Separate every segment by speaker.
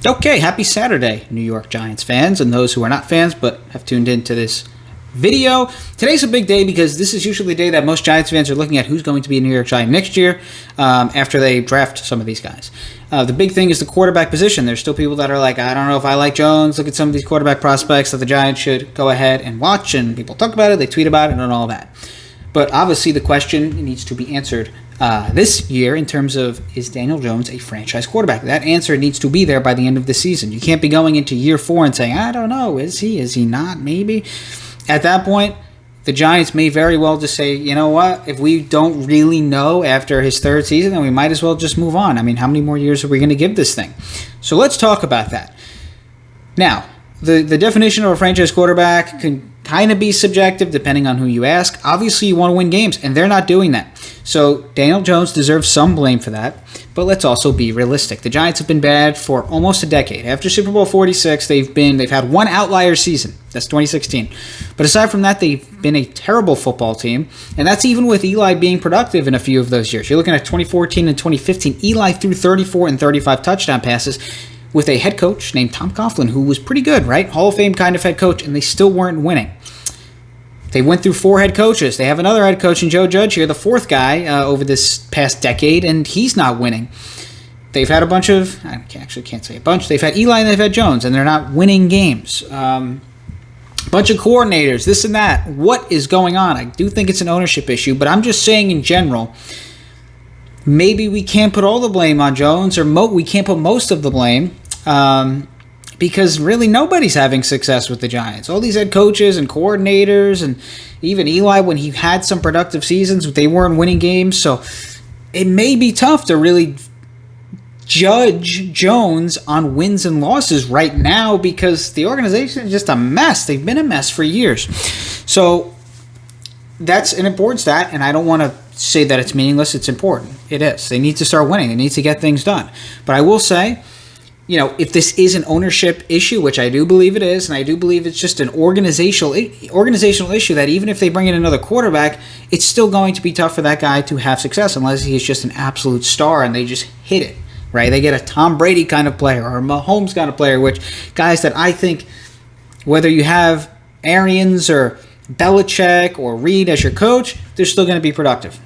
Speaker 1: Okay, happy Saturday, New York Giants fans and those who are not fans but have tuned into this video. Today's a big day because this is usually the day that most Giants fans are looking at who's going to be a New York Giant next year after they draft some of these guys. The big thing is the quarterback position. There's still people that are like, I don't know if I like Jones. Look at some of these quarterback prospects that the Giants should go ahead and watch, and people talk about it, they tweet about it, and all that. But obviously the question needs to be answered this year in terms of, is Daniel Jones a franchise quarterback? That answer needs to be there by the end of the season. You can't be going into year 4 and saying, I don't know, is he not, maybe? At that point, the Giants may very well just say, you know what, if we don't really know after his third season, then we might as well just move on. I mean, how many more years are we going to give this thing? So let's talk about that. Now, the definition of a franchise quarterback can kind of be subjective depending on who you ask. Obviously, you want to win games, and they're not doing that. So Daniel Jones deserves some blame for that, but let's also be realistic. The Giants have been bad for almost a decade. After Super Bowl 46, they've had one outlier season. That's 2016. But aside from that, they've been a terrible football team, and that's even with Eli being productive in a few of those years. You're looking at 2014 and 2015. Eli threw 34 and 35 touchdown passes with a head coach named Tom Coughlin, who was pretty good, right? Hall of Fame kind of head coach, and they still weren't winning. They went through 4 head coaches. They have another head coach in Joe Judge here, the 4th guy over this past decade, and he's not winning. They've had a bunch of, I actually can't say a bunch, they've had Eli and they've had Jones, and they're not winning games. Bunch of coordinators, this and that. What is going on? I do think it's an ownership issue, but I'm just saying in general, maybe we can't put all the blame on Jones, or we can't put most of the blame, because really nobody's having success with the Giants. All these head coaches and coordinators, and even Eli, when he had some productive seasons, they weren't winning games. So it may be tough to really judge Jones on wins and losses right now because the organization is just a mess. They've been a mess for years. So that's an important stat, and I don't want to say that it's meaningless. It's important. It is. They need to start winning. They need to get things done. But I will say, you know, if this is an ownership issue, which I do believe it is, and I do believe it's just an organizational issue that even if they bring in another quarterback, it's still going to be tough for that guy to have success unless he's just an absolute star and they just hit it, right? They get a Tom Brady kind of player or a Mahomes kind of player, which guys that I think, whether you have Arians or Belichick or Reed as your coach, they're still going to be productive.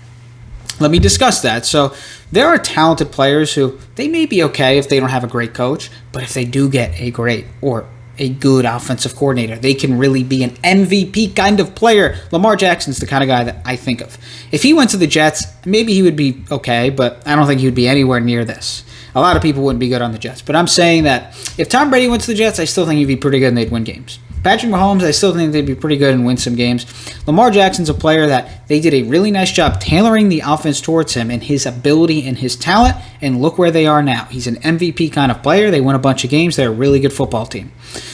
Speaker 1: Let me discuss that. So there are talented players who they may be okay if they don't have a great coach, but if they do get a great or a good offensive coordinator, they can really be an MVP kind of player. Lamar Jackson's the kind of guy that I think of. If he went to the Jets, maybe he would be okay, but I don't think he would be anywhere near this. A lot of people wouldn't be good on the Jets, but I'm saying that if Tom Brady went to the Jets, I still think he'd be pretty good and they'd win games. Patrick Mahomes, I still think they'd be pretty good and win some games. Lamar Jackson's a player that they did a really nice job tailoring the offense towards him and his ability and his talent, and look where they are now. He's an MVP kind of player. They win a bunch of games. They're a really good football team.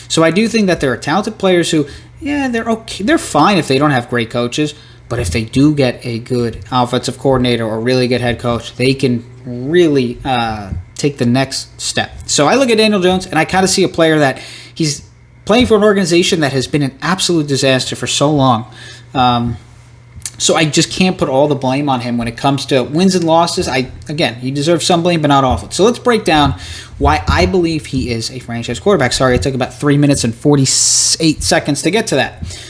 Speaker 1: So I do think that there are talented players who, yeah, they're okay. They're fine if they don't have great coaches, but if they do get a good offensive coordinator or a really good head coach, they can really take the next step. So I look at Daniel Jones, and I kind of see a player that he's playing for an organization that has been an absolute disaster for so long. So I just can't put all the blame on him when it comes to wins and losses. Again, he deserves some blame, but not all of it. So let's break down why I believe he is a franchise quarterback. Sorry, it took about 3 minutes and 48 seconds to get to that.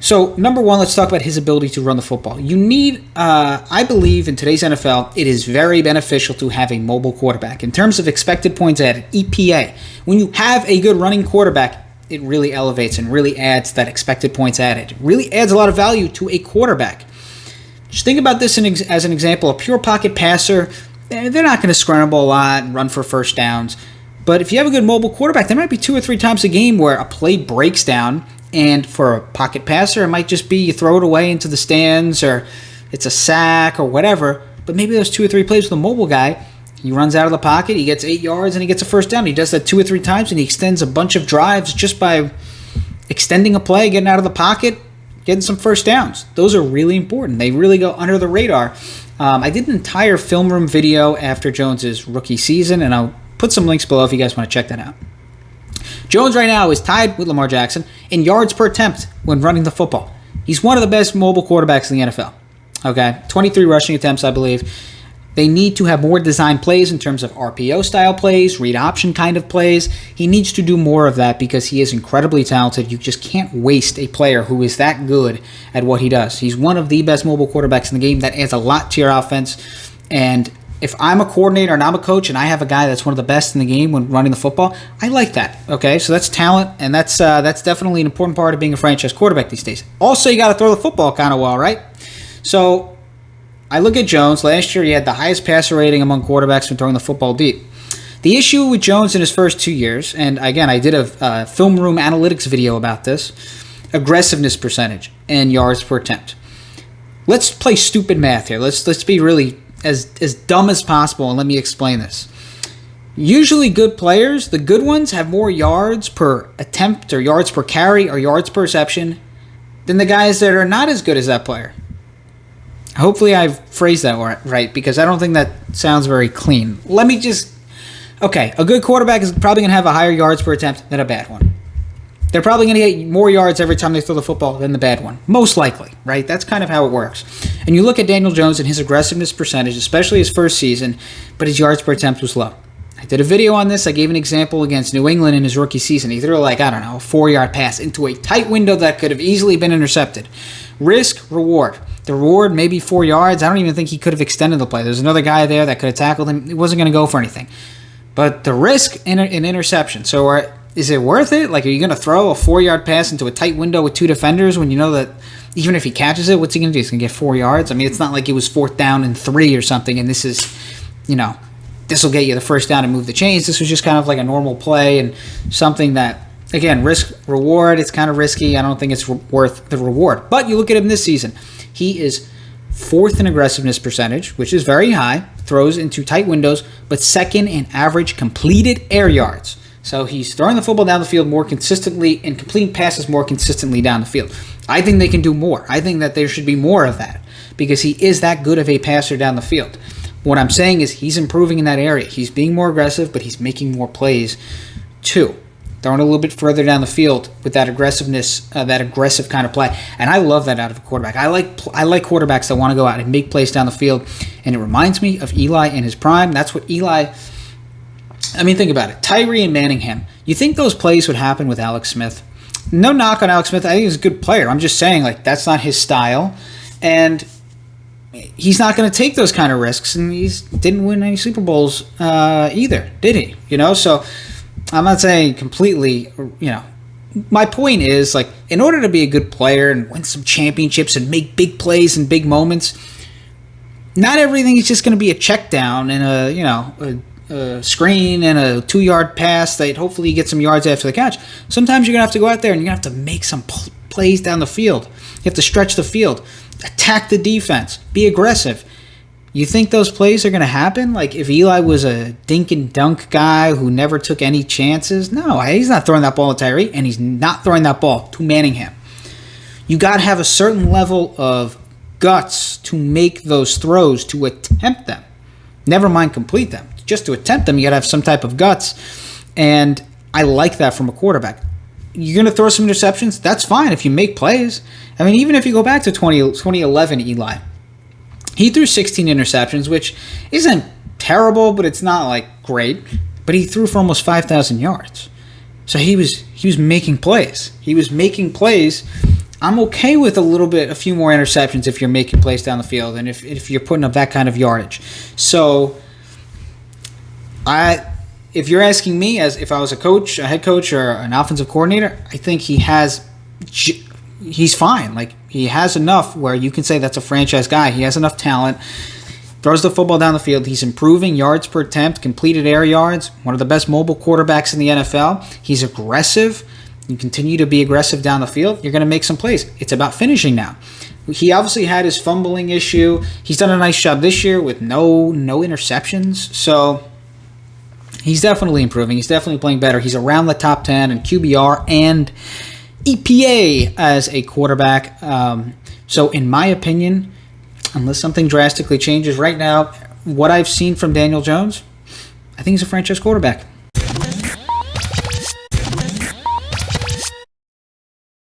Speaker 1: So, number one, let's talk about his ability to run the football. You need, I believe in today's NFL, it is very beneficial to have a mobile quarterback. In terms of expected points added, EPA, when you have a good running quarterback, it really elevates and really adds that expected points added. It really adds a lot of value to a quarterback. Just think about this as an example. A pure pocket passer, they're not going to scramble a lot and run for first downs. But if you have a good mobile quarterback, there might be 2 or 3 times a game where a play breaks down. And for a pocket passer, it might just be you throw it away into the stands or it's a sack or whatever. But maybe those 2 or 3 plays with a mobile guy, he runs out of the pocket, he gets 8 yards, and he gets a first down. He does that 2 or 3 times, and he extends a bunch of drives just by extending a play, getting out of the pocket, getting some first downs. Those are really important. They really go under the radar. I did an entire film room video after Jones's rookie season, and I'll put some links below if you guys want to check that out. Jones right now is tied with Lamar Jackson in yards per attempt when running the football. He's one of the best mobile quarterbacks in the NFL. Okay, 23 rushing attempts, I believe. They need to have more design plays in terms of RPO style plays, read option kind of plays. He needs to do more of that because he is incredibly talented. You just can't waste a player who is that good at what he does. He's one of the best mobile quarterbacks in the game. That adds a lot to your offense. And if I'm a coordinator and I'm a coach and I have a guy that's one of the best in the game when running the football, I like that. Okay, so that's talent, and that's definitely an important part of being a franchise quarterback these days. Also, you got to throw the football kind of well, right? So I look at Jones. Last year, he had the highest passer rating among quarterbacks when throwing the football deep. The issue with Jones in his first 2 years, and again, I did a film room analytics video about this, aggressiveness percentage and yards per attempt. Let's play stupid math here. Let's be really as dumb as possible, and let me explain this. Usually good players, the good ones, have more yards per attempt or yards per carry or yards per reception than the guys that are not as good as that player. Hopefully I've phrased that right, because I don't think that sounds very clean. Okay, a good quarterback is probably going to have a higher yards per attempt than a bad one. They're probably going to get more yards every time they throw the football than the bad one. Most likely, right? That's kind of how it works. And you look at Daniel Jones and his aggressiveness percentage, especially his first season, but his yards per attempt was low. I did a video on this. I gave an example against New England in his rookie season. He threw a 4-yard pass into a tight window that could have easily been intercepted. Risk, reward. The reward, maybe 4 yards. I don't even think he could have extended the play. There's another guy there that could have tackled him. He wasn't going to go for anything. But the risk in an interception. So is it worth it? Are you going to throw a 4-yard pass into a tight window with 2 defenders when you know that even if he catches it, what's he going to do? He's going to get 4 yards? I mean, it's not like it was 4th down and 3 or something, and this is, this will get you the first down and move the chains. This was just kind of like a normal play and something that, again, risk, reward, it's kind of risky. I don't think it's worth the reward. But you look at him this season. He is 4th in aggressiveness percentage, which is very high, throws into tight windows, but 2nd in average completed air yards. So he's throwing the football down the field more consistently and completing passes more consistently down the field. I think they can do more. I think that there should be more of that because he is that good of a passer down the field. What I'm saying is he's improving in that area. He's being more aggressive, but he's making more plays too. Throwing a little bit further down the field with that aggressiveness, that aggressive kind of play. And I love that out of a quarterback. I like quarterbacks that want to go out and make plays down the field. And it reminds me of Eli in his prime. That's what Eli... I mean, think about it. Tyree and Manningham. You think those plays would happen with Alex Smith? No knock on Alex Smith. I think he's a good player. I'm just saying, that's not his style. And he's not going to take those kind of risks. And he didn't win any Super Bowls either, did he? So I'm not saying completely, My point is, in order to be a good player and win some championships and make big plays and big moments, not everything is just going to be a check down and a screen and a 2-yard pass that hopefully you get some yards after the catch. Sometimes you're going to have to go out there and you're going to have to make some plays down the field. You have to stretch the field, attack the defense, be aggressive. You think those plays are going to happen? If Eli was a dink and dunk guy who never took any chances? No, he's not throwing that ball to Tyree, and he's not throwing that ball to Manningham. You got to have a certain level of guts to make those throws, to attempt them. Never mind complete them. Just to attempt them, you got to have some type of guts. And I like that from a quarterback. You're going to throw some interceptions? That's fine if you make plays. I mean, even if you go back to 2011 Eli, he threw 16 interceptions, which isn't terrible, but it's not great. But he threw for almost 5,000 yards. So he was making plays. He was making plays. I'm okay with a few more interceptions if you're making plays down the field and if you're putting up that kind of yardage. So if you're asking me, as if I was a coach, a head coach, or an offensive coordinator, I think he's fine. He has enough where you can say that's a franchise guy. He has enough talent. Throws the football down the field. He's improving yards per attempt, completed air yards. One of the best mobile quarterbacks in the NFL. He's aggressive. You continue to be aggressive down the field, you're going to make some plays. It's about finishing now. He obviously had his fumbling issue. He's done a nice job this year with no interceptions. So he's definitely improving. He's definitely playing better. He's around the top 10 in QBR and EPA as a quarterback. So in my opinion, unless something drastically changes right now, what I've seen from Daniel Jones, I think he's a franchise quarterback.